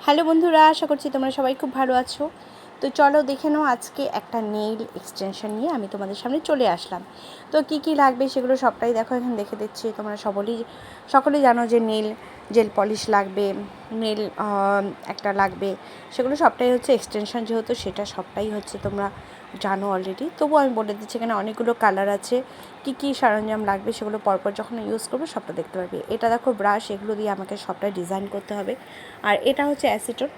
Hello বন্ধুরা, আশা করছি তোমরা সবাই খুব ভালো আছো। তো চলো দেখে নাও, আজকে একটা নেইল এক্সটেনশন নিয়ে আমি তোমাদের সামনে চলে আসলাম। তো কি কি লাগবে সেগুলো সবটাই দেখো, এখানে দেখে দিচ্ছি। তোমরা সকলেই জানো যে নেইল জেল পলিশ লাগবে, নেইল একটা লাগবে, সেগুলো সবটাই হচ্ছে এক্সটেনশন, যেহেতু সেটা সবটাই হচ্ছে তোমরা জানো অলরেডি। তবুও আমি বলে দিচ্ছি, এখানে অনেকগুলো কালার আছে, কি কি সরঞ্জাম লাগবে সেগুলো পরপর যখন ইউজ করবো সবটা দেখতে পারবে। এটা দেখো ব্রাশ, এগুলো দিয়ে আমাকে সবটাই ডিজাইন করতে হবে। আর এটা হচ্ছে অ্যাসিটন।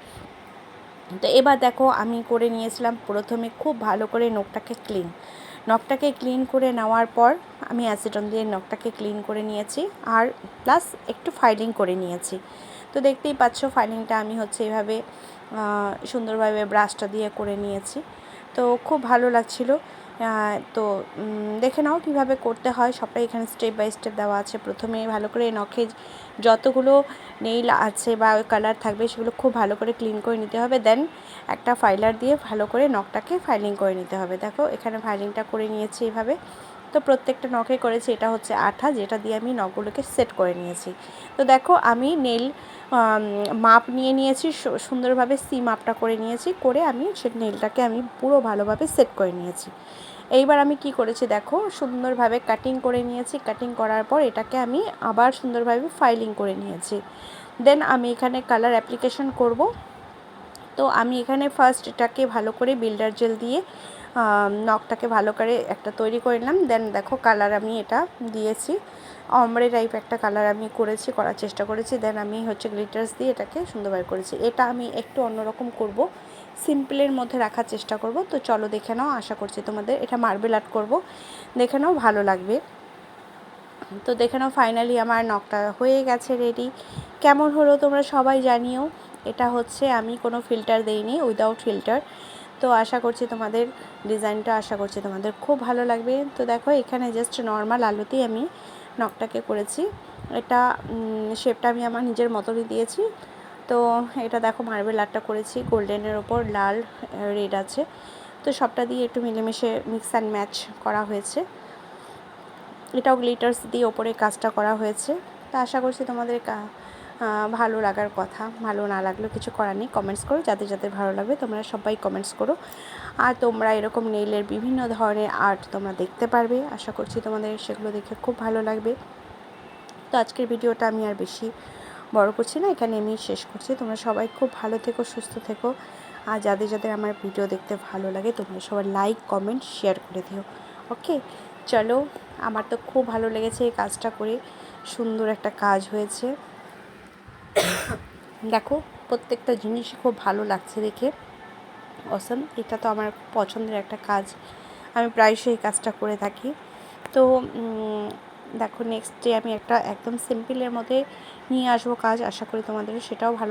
তো এবার দেখো, আমি করে নিয়েছিলাম প্রথমে খুব ভালো করে নখটাকে ক্লিন করে নেওয়ার পর আমি অ্যাসিটন দিয়ে নখটাকে ক্লিন করে নিয়েছি, আর প্লাস একটু ফাইলিং করে নিয়েছি। তো দেখতেই পাচ্ছ ফাইলিংটা আমি হচ্ছে এভাবে সুন্দরভাবে ব্রাশটা দিয়ে করে নিয়েছি। তো খুব ভালো লাগছিলো। তো দেখে নাও কীভাবে করতে হয়, সবটাই এখানে স্টেপ বাই স্টেপ দেওয়া আছে। প্রথমে ভালো করে নখে যতগুলো নেইল আছে বা কালার থাকবে সেগুলো খুব ভালো করে ক্লিন করে নিতে হবে। দেন একটা ফাইলার দিয়ে ভালো করে নখটাকে ফাইলিং করে নিতে হবে। দেখো এখানে ফাইলিংটা করে নিয়েছি এভাবে। তো প্রত্যেকটা নখে করেছি। এটা হচ্ছে আঠা, যেটা দিয়ে আমি নখগুলোকে সেট করে নিয়েছি। তো দেখো আমি নেইল মাপ নিয়ে নিয়েছি, সুন্দরভাবে সি মাপটা করে নিয়েছি, করে আমি সে নেইলটাকে আমি পুরো ভালোভাবে সেট করে নিয়েছি। এইবার আমি কি করেছি দেখো, সুন্দরভাবে কাটিং করে নিয়েছি। কাটিং করার পর এটাকে আমি আবার সুন্দরভাবে ফাইলিং করে নিয়েছি। দেন আমি এখানে কালার অ্যাপ্লিকেশন করব। তো আমি এখানে ফার্স্ট এটাকে ভালো করে বিল্ডার জেল দিয়ে নখটাকে ভালো করে একটা তৈরি করে নিলাম। দেন দেখো কালার আমি এটা দিয়েছি, অমরে টাইপ একটা কালার আমি করার চেষ্টা করেছি। দেন আমি হচ্ছে গ্লিটার্স দিয়ে এটাকে সুন্দরভাবে করেছি। এটা আমি একটু অন্যরকম করব, সিম্পলের মধ্যে রাখার চেষ্টা করব। তো চলো দেখে নাও, আশা করছি তোমাদের এটা মার্বেল আর্ট করব, দেখে নাও ভালো লাগবে। তো দেখে নাও ফাইনালি আমার নখটা হয়ে গেছে রেডি। কেমন হলো তোমরা সবাই জানিও। এটা হচ্ছে আমি কোনো ফিল্টার দেইনি, উইদাউট ফিল্টার। তো আশা করছি তোমাদের ডিজাইনটা খুব ভালো লাগবে। তো দেখো এখানে জাস্ট নর্মাল আলুতেই আমি নখটাকে করেছি। এটা শেপটা আমি আমার নিজের মতনই দিয়েছি। তো এটা দেখো মার্বেল আর্টটা করেছি, গোল্ডেনের ওপর লাল রেড আছে। তো সবটা দিয়ে একটু মিলেমিশে মিক্স অ্যান্ড ম্যাচ করা হয়েছে। এটাও গ্লিটার্স দিয়ে ওপরে কাজটা করা হয়েছে। তো আশা করছি তোমাদের ভালো লাগার কথা। ভালো না লাগলেও কিছু করার নেই, কমেন্টস করো, যাদের যাদের ভালো লাগবে তোমরা সবাই কমেন্টস করো। আর তোমরা এরকম নেইলের বিভিন্ন ধরনের আর্ট তোমরা দেখতে পারবে। আশা করছি তোমাদের সেগুলো দেখে খুব ভালো লাগবে। তো আজকের ভিডিওটা আমি আর বেশি বড় করছি না, এখানে আমি শেষ করছি। তোমরা সবাই খুব ভালো থেকো, সুস্থ থেকো। আর যাদের যাদের আমার ভিডিও দেখতে ভালো লাগে তোমরা সবাই লাইক, কমেন্ট, শেয়ার করে দিও। ওকে, চলো, আমার তো খুব ভালো লেগেছে এই কাজটা করে, সুন্দর একটা কাজ হয়েছে। দেখো প্রত্যেকটা জিনিসই খুব ভালো লাগছে দেখে, অসম। এটা তো আমার পছন্দের একটা কাজ, আমি প্রায়শই এই কাজটা করে থাকি। তো দেখো নেক্সট ডে আমি একটা একদম সিম্পলের মধ্যে নিয়ে আসবো কাজ, আশা করি তোমাদেরও সেটাও ভালো